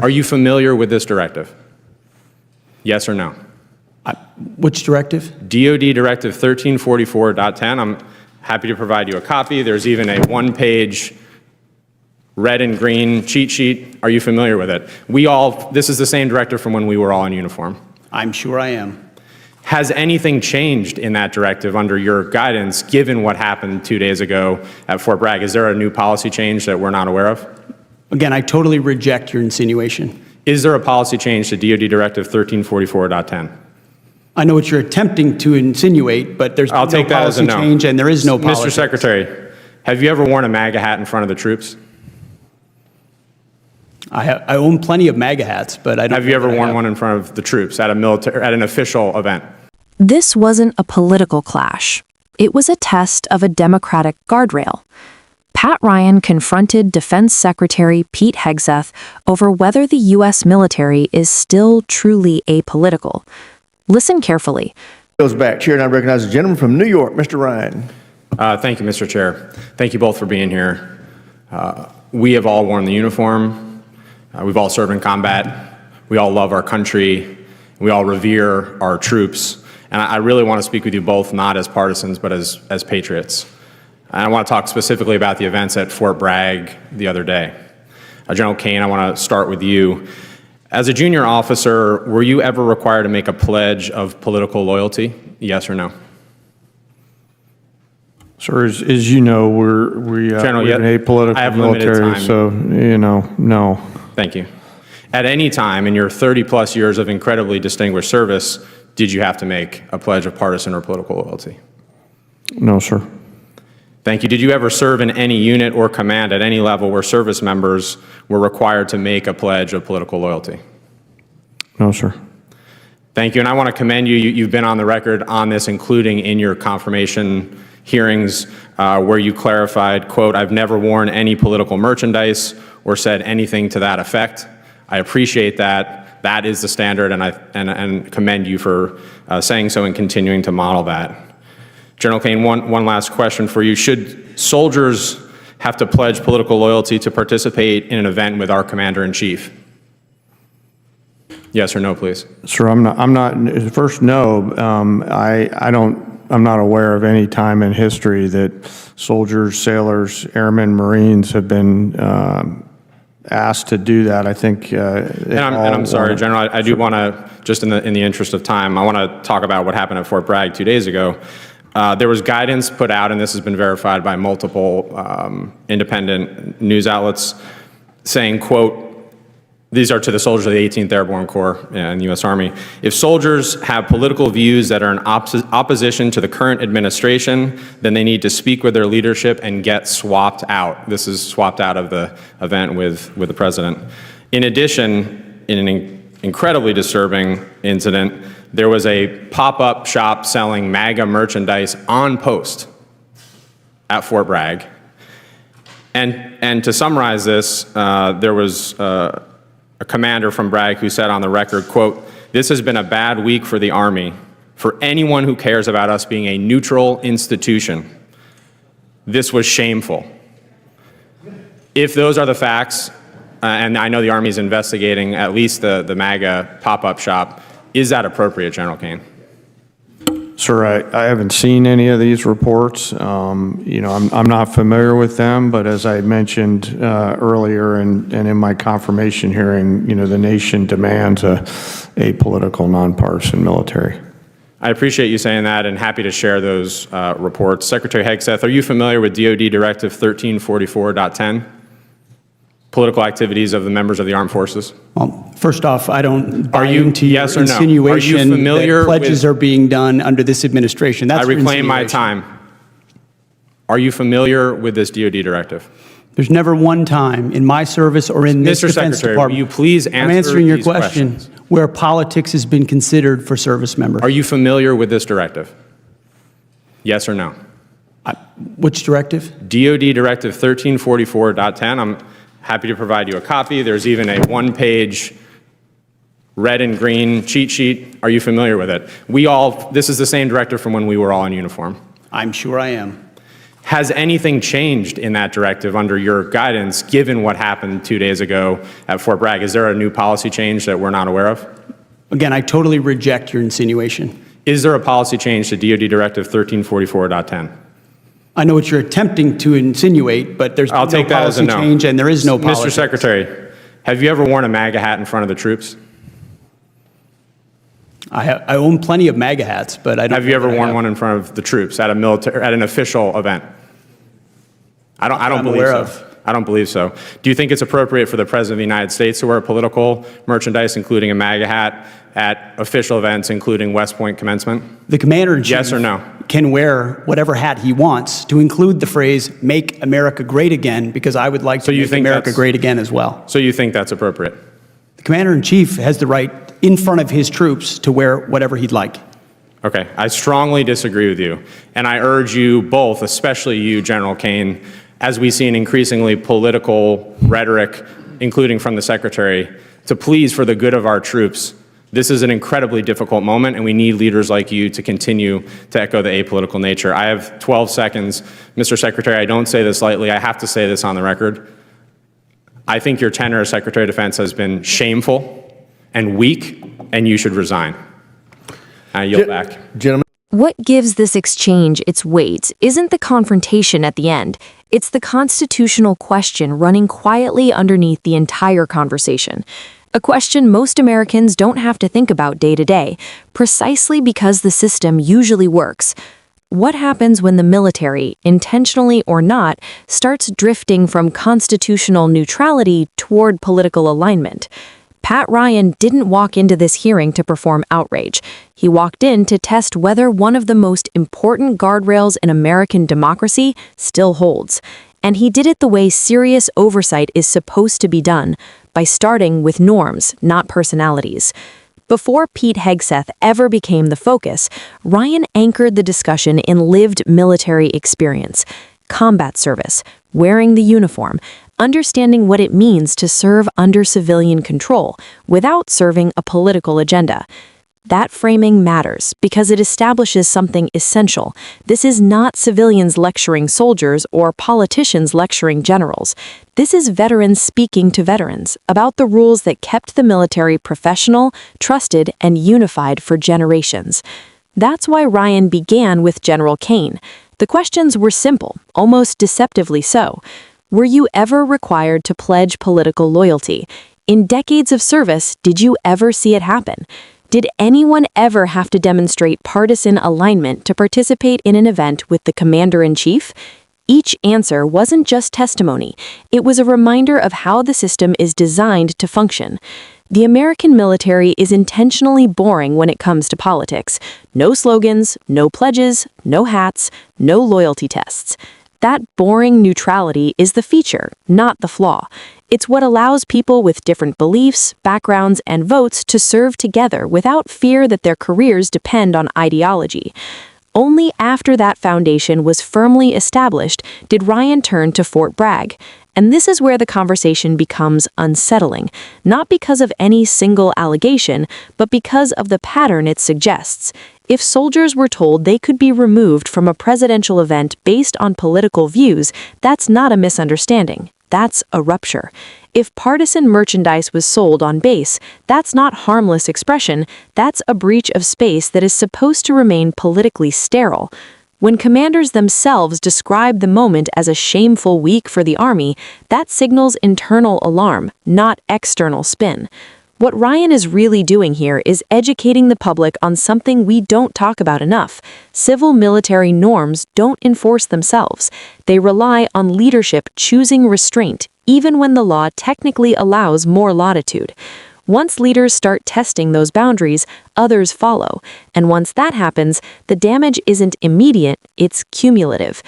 Are you familiar with this directive? Yes or no? Which directive? DoD Directive 1344.10. I'm happy to provide you a copy. There's even a one-page red and green cheat sheet. Are you familiar with it? This is the same directive from when we were all in uniform. I'm sure I am. Has anything changed in that directive under your guidance, given what happened 2 days ago at Fort Bragg? Is there a new policy change that we're not aware of? Again, I totally reject your insinuation. Is there a policy change to DoD Directive 1344.10? I know what you're attempting to insinuate, but there's no policy change and there is no policy. Mr. Secretary, have you ever worn a MAGA hat in front of the troops? I own plenty of MAGA hats, but I don't. Have you ever worn one in front of the troops at an official event? This wasn't a political clash. It was a test of a democratic guardrail. Pat Ryan confronted Defense Secretary Pete Hegseth over whether the U.S. military is still truly apolitical. Listen carefully. Goes back. Chair, and I recognize the gentleman from New York, Mr. Ryan. Thank you, Mr. Chair. Thank you both for being here. We have all worn the uniform. We've all served in combat. We all love our country. We all revere our troops. And I really want to speak with you both, not as partisans, but as patriots. And I want to talk specifically about the events at Fort Bragg the other day. General Kane, I want to start with you. As a junior officer, were you ever required to make a pledge of political loyalty? Yes or no? Sir, as you know, we're an apolitical military, so, no. Thank you. At any time in your 30-plus years of incredibly distinguished service, did you have to make a pledge of partisan or political loyalty? No, sir. Thank you. Did you ever serve in any unit or command at any level where service members were required to make a pledge of political loyalty? No, sir. Thank you. And I want to commend you. You've been on the record on this, including in your confirmation hearings where you clarified, quote, "I've never worn any political merchandise or said anything to that effect." I appreciate that. That is the standard, and commend you for saying so and continuing to model that. General Kane, one last question for you. Should soldiers have to pledge political loyalty to participate in an event with our commander-in-chief? Yes or no, please? Sir, I'm not, first, no. I'm not aware of any time in history that soldiers, sailors, airmen, Marines have been asked to do that. I think. I'm sorry, General. I do want to, just in the interest of time, I want to talk about what happened at Fort Bragg 2 days ago. There was guidance put out, and this has been verified by multiple independent news outlets, saying, quote, these are to the soldiers of the 18th Airborne Corps and the U.S. Army. If soldiers have political views that are in opposition to the current administration, then they need to speak with their leadership and get swapped out. This is swapped out of the event with the president. In addition, in an incredibly disturbing incident, there was a pop-up shop selling MAGA merchandise on post at Fort Bragg. And to summarize this, there was a commander from Bragg who said on the record, quote, "This has been a bad week for the Army, for anyone who cares about us being a neutral institution. This was shameful." If those are the facts, and I know the Army is investigating at least the MAGA pop-up shop, is that appropriate, General Kane? Sir, I haven't seen any of these reports. I'm not familiar with them, but as I mentioned earlier and in my confirmation hearing, the nation demands a apolitical, nonpartisan military. I appreciate you saying that and happy to share those reports. Secretary Hegseth, are you familiar with DoD Directive 1344.10? Political activities of the members of the armed forces? Well, first off, I don't buy into your yes or no? insinuation Are you familiar that pledges are being done under this administration. That's I reclaim my time. Are you familiar with this DoD directive? There's never one time in my service or in this Defense Department. Will you please answer I'm answering your these question questions. Where politics has been considered for service members. Are you familiar with this directive? Yes or no? Which directive? DoD Directive 1344.10. I'm happy to provide you a copy. There's even a one-page red and green cheat sheet. Are you familiar with it? This is the same directive from when we were all in uniform. I'm sure I am. Has anything changed in that directive under your guidance, given what happened 2 days ago at Fort Bragg? Is there a new policy change that we're not aware of? Again, I totally reject your insinuation. Is there a policy change to DoD Directive 1344.10? I know what you're attempting to insinuate, but there's I'll no take that as a policy no. change and there is no policy. Mr. Secretary, have you ever worn a MAGA hat in front of the troops? I own plenty of MAGA hats, but I don't. Have you ever worn one in front of the troops at an official event? I don't believe aware so. of. I don't believe so. Do you think it's appropriate for the President of the United States to wear political merchandise, including a MAGA hat, at official events, including West Point commencement? The Commander-in-Chief Yes or no? can wear whatever hat he wants, to include the phrase, "Make America Great Again," because I would like to you make think America that's- great again as well. So you think that's appropriate? The Commander-in-Chief has the right, in front of his troops, to wear whatever he'd like. Okay, I strongly disagree with you. And I urge you both, especially you, General Kane, as we see an increasingly political rhetoric, including from the Secretary, to please, for the good of our troops, this is an incredibly difficult moment, and we need leaders like you to continue to echo the apolitical nature. I have 12 seconds. Mr. Secretary, I don't say this lightly. I have to say this on the record. I think your tenure as Secretary of Defense has been shameful and weak, and you should resign. I yield back. Gentlemen. What gives this exchange its weight isn't the confrontation at the end. It's the constitutional question running quietly underneath the entire conversation. A question most Americans don't have to think about day to day, precisely because the system usually works. What happens when the military, intentionally or not, starts drifting from constitutional neutrality toward political alignment? Pat Ryan didn't walk into this hearing to perform outrage. He walked in to test whether one of the most important guardrails in American democracy still holds. And he did it the way serious oversight is supposed to be done, by starting with norms, not personalities. Before Pete Hegseth ever became the focus, Ryan anchored the discussion in lived military experience, combat service, wearing the uniform, understanding what it means to serve under civilian control without serving a political agenda. That framing matters because it establishes something essential. This is not civilians lecturing soldiers or politicians lecturing generals. This is veterans speaking to veterans about the rules that kept the military professional, trusted, and unified for generations. That's why Ryan began with General Kane. The questions were simple, almost deceptively so. Were you ever required to pledge political loyalty? In decades of service, did you ever see it happen? Did anyone ever have to demonstrate partisan alignment to participate in an event with the Commander-in-Chief? Each answer wasn't just testimony. It was a reminder of how the system is designed to function. The American military is intentionally boring when it comes to politics. No slogans, no pledges, no hats, no loyalty tests. That boring neutrality is the feature, not the flaw. It's what allows people with different beliefs, backgrounds, and votes to serve together without fear that their careers depend on ideology. Only after that foundation was firmly established did Ryan turn to Fort Bragg. And this is where the conversation becomes unsettling, not because of any single allegation, but because of the pattern it suggests. If soldiers were told they could be removed from a presidential event based on political views, that's not a misunderstanding. That's a rupture. If partisan merchandise was sold on base, that's not harmless expression, that's a breach of space that is supposed to remain politically sterile. When commanders themselves describe the moment as a shameful week for the Army, that signals internal alarm, not external spin. What Ryan is really doing here is educating the public on something we don't talk about enough. Civil military norms don't enforce themselves. They rely on leadership choosing restraint, even when the law technically allows more latitude. Once leaders start testing those boundaries, others follow. And once that happens, the damage isn't immediate, it's cumulative.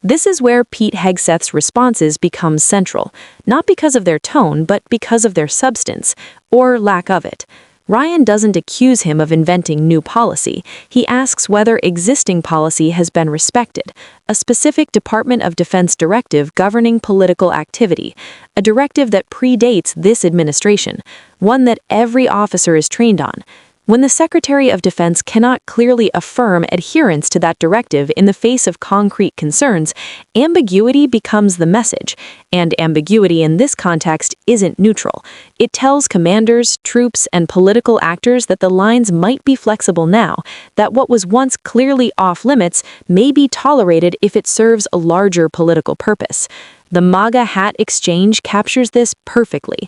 This is where Pete Hegseth's responses become central, not because of their tone, but because of their substance, or lack of it. Ryan doesn't accuse him of inventing new policy. He asks whether existing policy has been respected, a specific Department of Defense directive governing political activity, a directive that predates this administration, one that every officer is trained on. When the Secretary of Defense cannot clearly affirm adherence to that directive in the face of concrete concerns, ambiguity becomes the message, and ambiguity in this context isn't neutral. It tells commanders, troops, and political actors that the lines might be flexible now, that what was once clearly off-limits may be tolerated if it serves a larger political purpose. The MAGA hat exchange captures this perfectly.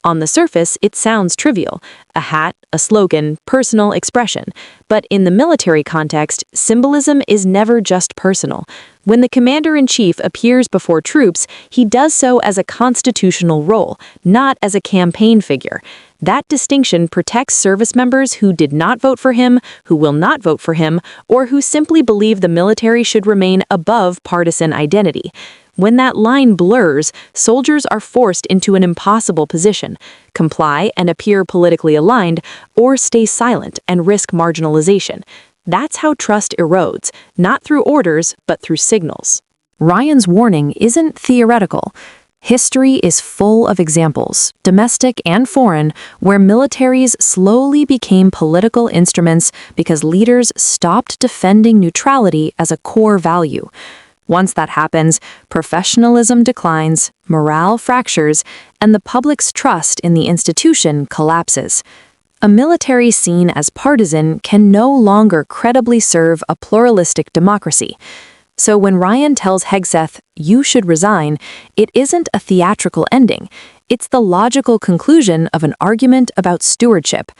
On the surface, it sounds trivial. A hat, a slogan, personal expression. But in the military context, symbolism is never just personal. When the commander-in-chief appears before troops, he does so as a constitutional role, not as a campaign figure. That distinction protects service members who did not vote for him, who will not vote for him, or who simply believe the military should remain above partisan identity. When that line blurs, soldiers are forced into an impossible position: comply and appear politically aligned, or stay silent and risk marginalization. That's how trust erodes, not through orders, but through signals. Ryan's warning isn't theoretical. History is full of examples, domestic and foreign, where militaries slowly became political instruments because leaders stopped defending neutrality as a core value. Once that happens, professionalism declines, morale fractures, and the public's trust in the institution collapses. A military seen as partisan can no longer credibly serve a pluralistic democracy. So when Ryan tells Hegseth, "You should resign," it isn't a theatrical ending. It's the logical conclusion of an argument about stewardship.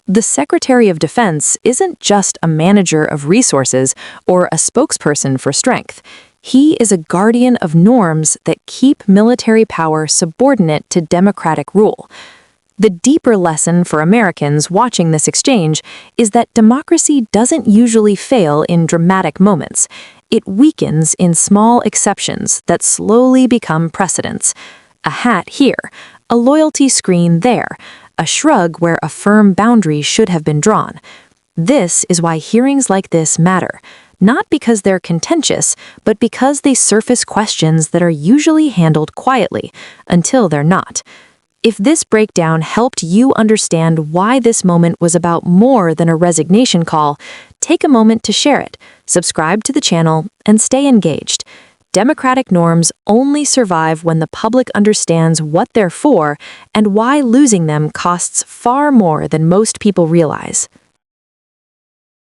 The Secretary of Defense isn't just a manager of resources or a spokesperson for strength. He is a guardian of norms that keep military power subordinate to democratic rule. The deeper lesson for Americans watching this exchange is that democracy doesn't usually fail in dramatic moments. It weakens in small exceptions that slowly become precedents. A hat here, a loyalty screen there, a shrug where a firm boundary should have been drawn. This is why hearings like this matter. Not because they're contentious, but because they surface questions that are usually handled quietly, until they're not. If this breakdown helped you understand why this moment was about more than a resignation call, take a moment to share it, subscribe to the channel, and stay engaged. Democratic norms only survive when the public understands what they're for and why losing them costs far more than most people realize.